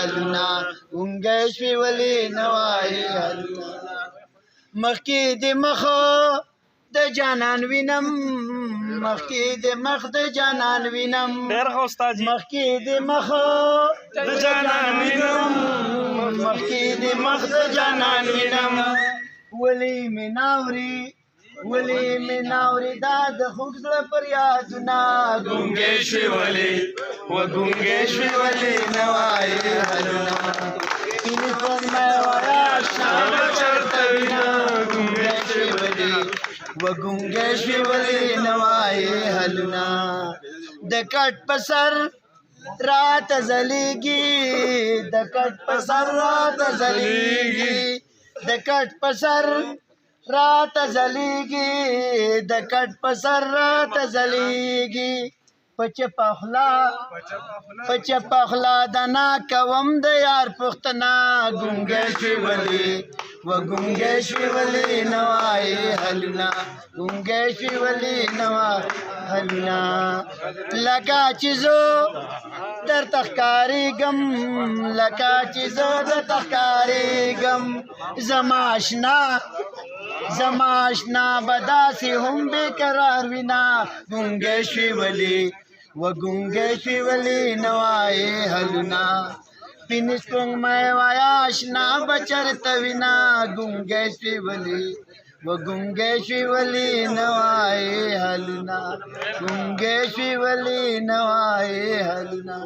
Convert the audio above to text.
حلونه ګونګی شوې ولې نه وایې حلونه مخکې د مخه د جانان وینم مخکې د مخ د جانان وینم مخکې د مخه د جانان وینم مخکې د مخ د جانان وینم ولې مې ناوري ولې مې ناوري دا د خوږ زړه فریادونه ګونګی شوې ولې ګونګی شوې ولې نه وایې حلونه سپینې سپوږمۍ وایه اشنا به چېرته وینه ګونګی شوې ولې ګونګی شوې ولې نه وایې حلونه د کټ په سر راته ځلیږي د کټ په سر راته ځلیږي د کټ په سر راته ځلیږي د کټ په سر راته ځلیږي په چپه خوله د نا کوم د یار پوښتنه ګونګی شوې ولې ګونګی شوې ولې نه وایې حلونه ګونګی شوې ولې نه وایې حلونه لکه چې زه درته ښکارېږم لکه چې زه درته ښکارېږم زما اشنا به داسې هم بېقرار وینه ګونګی شوې ولې ګونګی شوې ولې نه وایې حلونه سپینې سپوږمۍ وایه اشنا به چېرته وینه ګونګی شوې ولې ګونګی شوې ولې نه وایې حلونه ګونګی شوې ولې نه وایې حلونه